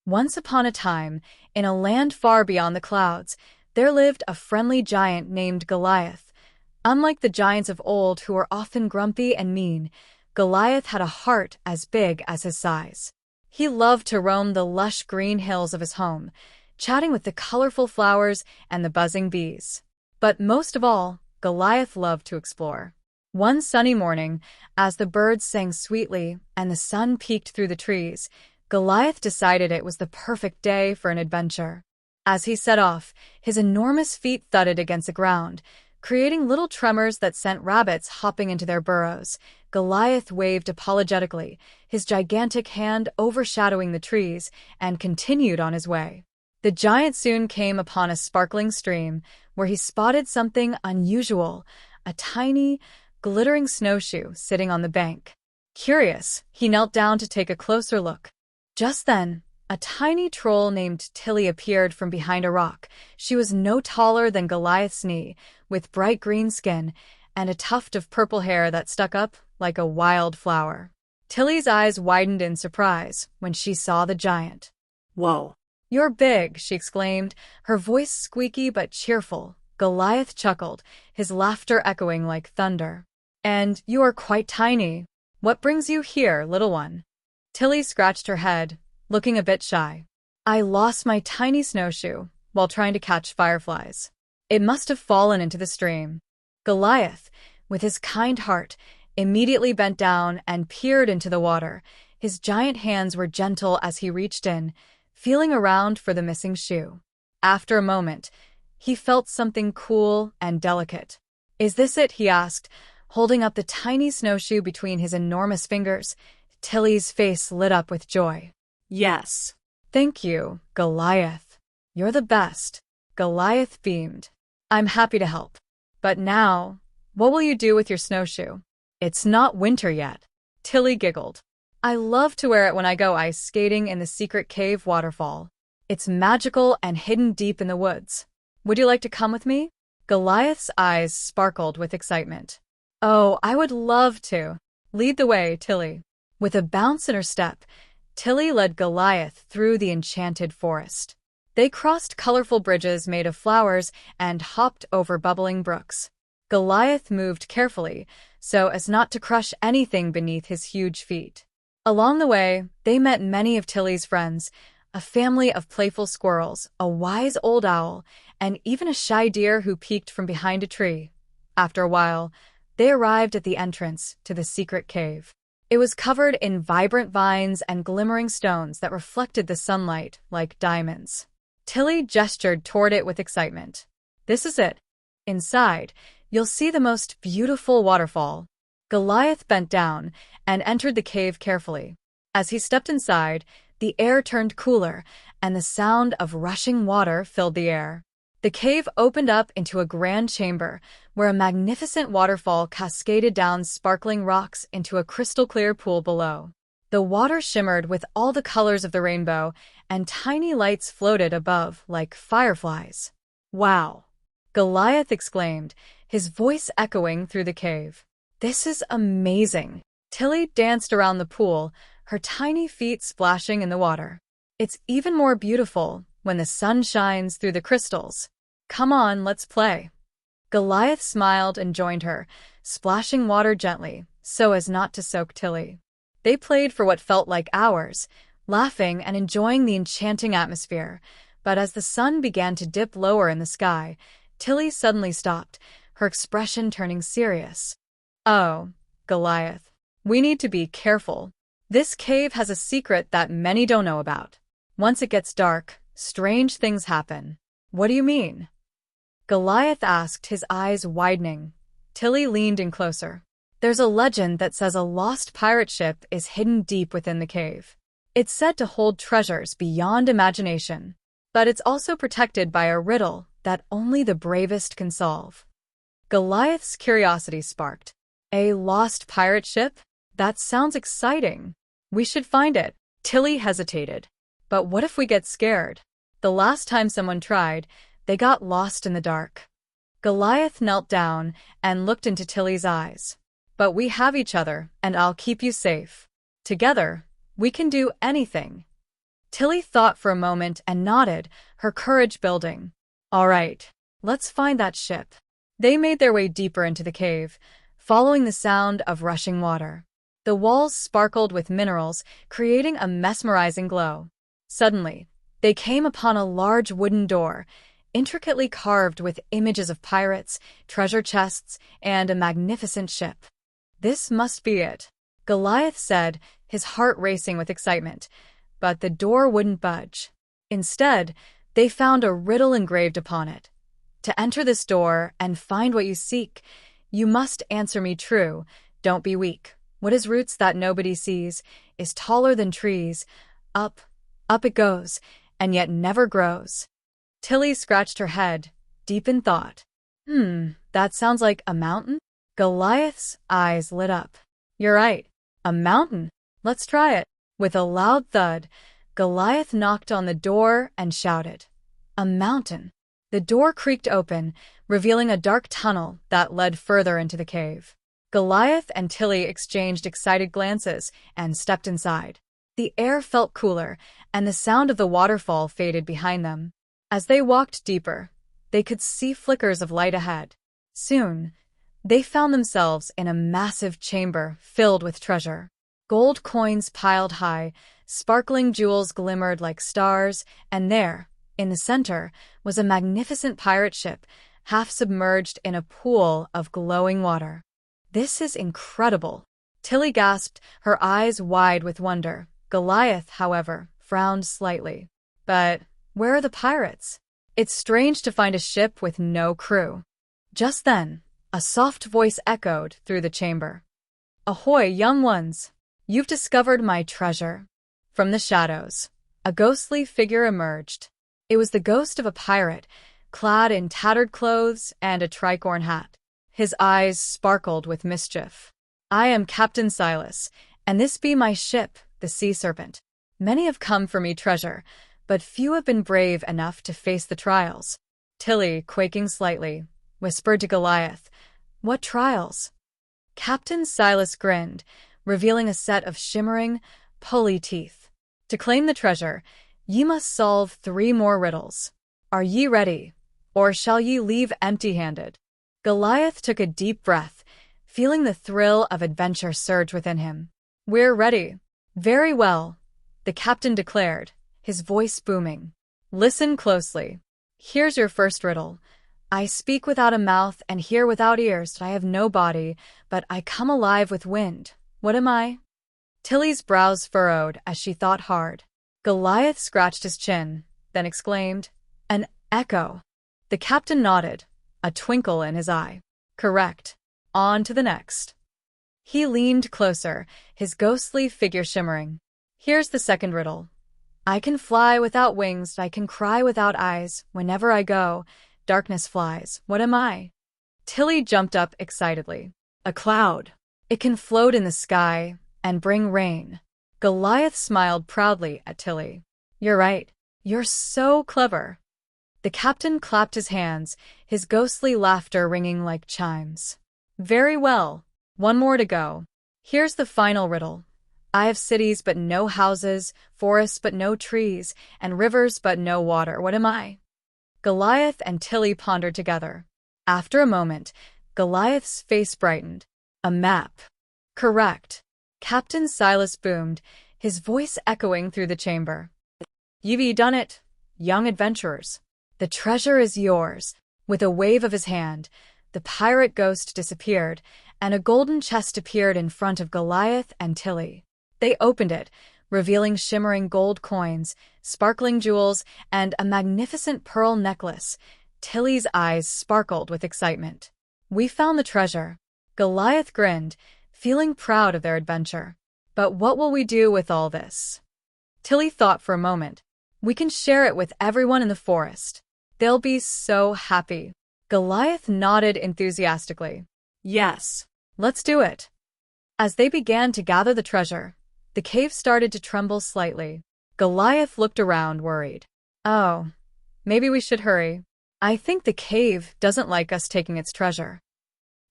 Once upon a time, in a land far beyond the clouds, there lived a friendly giant named Goliath. Unlike the giants of old who were often grumpy and mean, Goliath had a heart as big as his size. He loved to roam the lush green hills of his home, chatting with the colorful flowers and the buzzing bees. But most of all, Goliath loved to explore. One sunny morning, as the birds sang sweetly and the sun peeked through the trees, Goliath decided it was the perfect day for an adventure. As he set off, his enormous feet thudded against the ground, creating little tremors that sent rabbits hopping into their burrows. Goliath waved apologetically, his gigantic hand overshadowing the trees, and continued on his way. The giant soon came upon a sparkling stream, where he spotted something unusual, a tiny, glittering snowshoe sitting on the bank. Curious, he knelt down to take a closer look. Just then, a tiny troll named Tilly appeared from behind a rock. She was no taller than Goliath's knee, with bright green skin and a tuft of purple hair that stuck up like a wild flower. Tilly's eyes widened in surprise when she saw the giant. Whoa. "You're big," she exclaimed, her voice squeaky but cheerful. Goliath chuckled, his laughter echoing like thunder. "And you are quite tiny. What brings you here, little one?" Tilly scratched her head, looking a bit shy. "I lost my tiny snowshoe while trying to catch fireflies. It must have fallen into the stream." Goliath, with his kind heart, immediately bent down and peered into the water. His giant hands were gentle as he reached in, feeling around for the missing shoe. After a moment, he felt something cool and delicate. "Is this it?" he asked, holding up the tiny snowshoe between his enormous fingers. Tilly's face lit up with joy. Yes. "Thank you, Goliath. You're the best." Goliath beamed. "I'm happy to help. But now, what will you do with your snowshoe?" "It's not winter yet." Tilly giggled. "I love to wear it when I go ice skating in the secret cave waterfall. It's magical and hidden deep in the woods. Would you like to come with me?" Goliath's eyes sparkled with excitement. "Oh, I would love to. Lead the way, Tilly." With a bounce in her step, Tilly led Goliath through the enchanted forest. They crossed colorful bridges made of flowers and hopped over bubbling brooks. Goliath moved carefully, so as not to crush anything beneath his huge feet. Along the way, they met many of Tilly's friends, a family of playful squirrels, a wise old owl, and even a shy deer who peeked from behind a tree. After a while, they arrived at the entrance to the secret cave. It was covered in vibrant vines and glimmering stones that reflected the sunlight like diamonds. Tilly gestured toward it with excitement. "This is it. Inside, you'll see the most beautiful waterfall." Goliath bent down and entered the cave carefully. As he stepped inside, the air turned cooler, and the sound of rushing water filled the air. The cave opened up into a grand chamber, where a magnificent waterfall cascaded down sparkling rocks into a crystal-clear pool below. The water shimmered with all the colors of the rainbow, and tiny lights floated above like fireflies. "Wow!" Goliath exclaimed, his voice echoing through the cave. "This is amazing." Tilly danced around the pool, her tiny feet splashing in the water. "It's even more beautiful when the sun shines through the crystals. Come on, let's play." Goliath smiled and joined her, splashing water gently, so as not to soak Tilly. They played for what felt like hours, laughing and enjoying the enchanting atmosphere. But as the sun began to dip lower in the sky, Tilly suddenly stopped, her expression turning serious. "Oh, Goliath, we need to be careful. This cave has a secret that many don't know about. Once it gets dark, strange things happen." "What do you mean?" Goliath asked, his eyes widening. Tilly leaned in closer. "There's a legend that says a lost pirate ship is hidden deep within the cave. It's said to hold treasures beyond imagination, but it's also protected by a riddle that only the bravest can solve." Goliath's curiosity sparked. "A lost pirate ship? That sounds exciting. We should find it." Tilly hesitated. "But what if we get scared? The last time someone tried, they got lost in the dark." Goliath knelt down and looked into Tilly's eyes. "But we have each other, and I'll keep you safe. Together, we can do anything." Tilly thought for a moment and nodded, her courage building. All right, let's find that ship. They made their way deeper into the cave, following the sound of rushing water. The walls sparkled with minerals, creating a mesmerizing glow. Suddenly, they came upon a large wooden door, intricately carved with images of pirates, treasure chests, and a magnificent ship. This must be it, Goliath said, his heart racing with excitement. But the door wouldn't budge. Instead, they found a riddle engraved upon it. To enter this door and find what you seek, you must answer me true. Don't be weak. What is roots that nobody sees, is taller than trees. Up, up it goes, and yet never grows. Tilly scratched her head, deep in thought. That sounds like a mountain? Goliath's eyes lit up. You're right, a mountain. Let's try it. With a loud thud, Goliath knocked on the door and shouted, "A mountain!" The door creaked open, revealing a dark tunnel that led further into the cave. Goliath and Tilly exchanged excited glances and stepped inside. The air felt cooler, and the sound of the waterfall faded behind them. As they walked deeper, they could see flickers of light ahead. Soon, they found themselves in a massive chamber filled with treasure. Gold coins piled high, sparkling jewels glimmered like stars, and there, in the center, was a magnificent pirate ship, half submerged in a pool of glowing water. This is incredible, Tilly gasped, her eyes wide with wonder. Goliath, however, frowned slightly. But where are the pirates? It's strange to find a ship with no crew. Just then, a soft voice echoed through the chamber. Ahoy, young ones! You've discovered my treasure. From the shadows, a ghostly figure emerged. It was the ghost of a pirate, clad in tattered clothes and a tricorn hat. His eyes sparkled with mischief. I am Captain Silas, and this be my ship, the Sea Serpent. Many have come for me treasure, but few have been brave enough to face the trials. Tilly, quaking slightly, whispered to Goliath, What trials? Captain Silas grinned, revealing a set of shimmering, pulley teeth. To claim the treasure, ye must solve 3 more riddles. Are ye ready, or shall ye leave empty-handed? Goliath took a deep breath, feeling the thrill of adventure surge within him. We're ready. Very well, the captain declared, his voice booming. Listen closely. Here's your first riddle. I speak without a mouth and hear without ears. I have no body, but I come alive with wind. What am I? Tilly's brows furrowed as she thought hard. Goliath scratched his chin, then exclaimed, An echo. The captain nodded, a twinkle in his eye. Correct. On to the next. He leaned closer, his ghostly figure shimmering. Here's the second riddle. I can fly without wings, I can cry without eyes. Whenever I go, darkness flies. What am I? Tilly jumped up excitedly. A cloud. It can float in the sky and bring rain. Goliath smiled proudly at Tilly. You're right. You're so clever. The captain clapped his hands, his ghostly laughter ringing like chimes. Very well. 1 more to go. Here's the final riddle. I have cities but no houses, forests but no trees, and rivers but no water. What am I? Goliath and Tilly pondered together. After a moment, Goliath's face brightened. A map. Correct. Captain Silas boomed, his voice echoing through the chamber. You've done it, young adventurers. The treasure is yours. With a wave of his hand, the pirate ghost disappeared, and a golden chest appeared in front of Goliath and Tilly. They opened it, revealing shimmering gold coins, sparkling jewels, and a magnificent pearl necklace. Tilly's eyes sparkled with excitement. We found the treasure. Goliath grinned, feeling proud of their adventure. But what will we do with all this? Tilly thought for a moment. We can share it with everyone in the forest. They'll be so happy. Goliath nodded enthusiastically. Yes, let's do it. As they began to gather the treasure, the cave started to tremble slightly. Goliath looked around, worried. Oh, maybe we should hurry. I think the cave doesn't like us taking its treasure.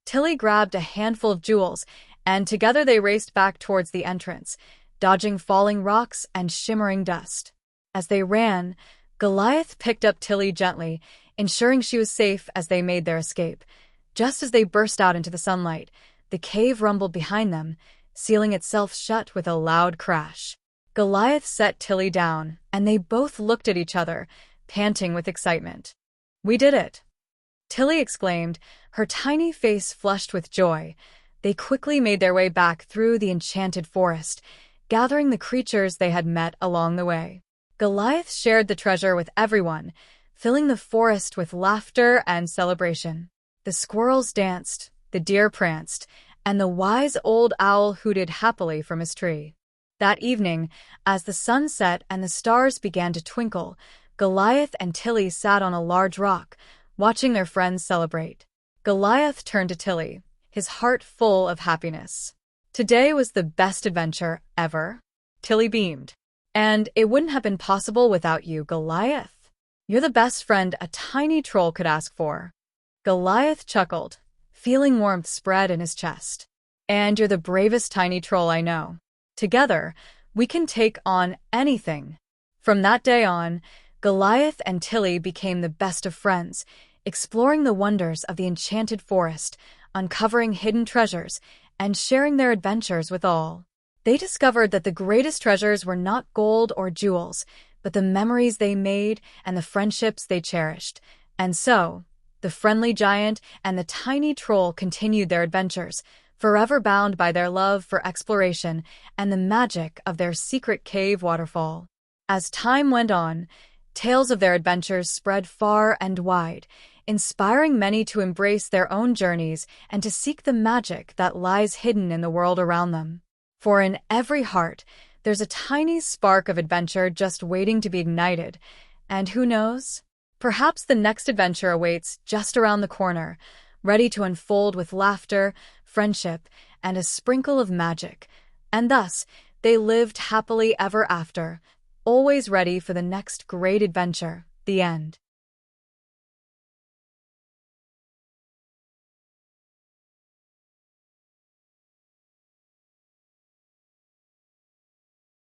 Tilly grabbed a handful of jewels, and together they raced back towards the entrance, dodging falling rocks and shimmering dust. As they ran, Goliath picked up Tilly gently, ensuring she was safe as they made their escape. Just as they burst out into the sunlight, the cave rumbled behind them, sealing itself shut with a loud crash. Goliath set Tilly down, and they both looked at each other, panting with excitement. "We did it!" Tilly exclaimed, her tiny face flushed with joy. They quickly made their way back through the enchanted forest, gathering the creatures they had met along the way. Goliath shared the treasure with everyone, filling the forest with laughter and celebration. The squirrels danced, the deer pranced, and the wise old owl hooted happily from his tree. That evening, as the sun set and the stars began to twinkle, Goliath and Tilly sat on a large rock, watching their friends celebrate. Goliath turned to Tilly, his heart full of happiness. "Today was the best adventure ever." Tilly beamed. "And it wouldn't have been possible without you, Goliath. You're the best friend a tiny troll could ask for." Goliath chuckled, feeling warmth spread in his chest. "And you're the bravest tiny troll I know. Together, we can take on anything." From that day on, Goliath and Tilly became the best of friends, exploring the wonders of the enchanted forest, uncovering hidden treasures, and sharing their adventures with all. They discovered that the greatest treasures were not gold or jewels, but the memories they made and the friendships they cherished. And so, the friendly giant and the tiny troll continued their adventures, forever bound by their love for exploration and the magic of their secret cave waterfall. As time went on, tales of their adventures spread far and wide, inspiring many to embrace their own journeys and to seek the magic that lies hidden in the world around them. For in every heart, there's a tiny spark of adventure just waiting to be ignited. And who knows? Perhaps the next adventure awaits just around the corner, ready to unfold with laughter, friendship, and a sprinkle of magic. And thus, they lived happily ever after, always ready for the next great adventure. The end.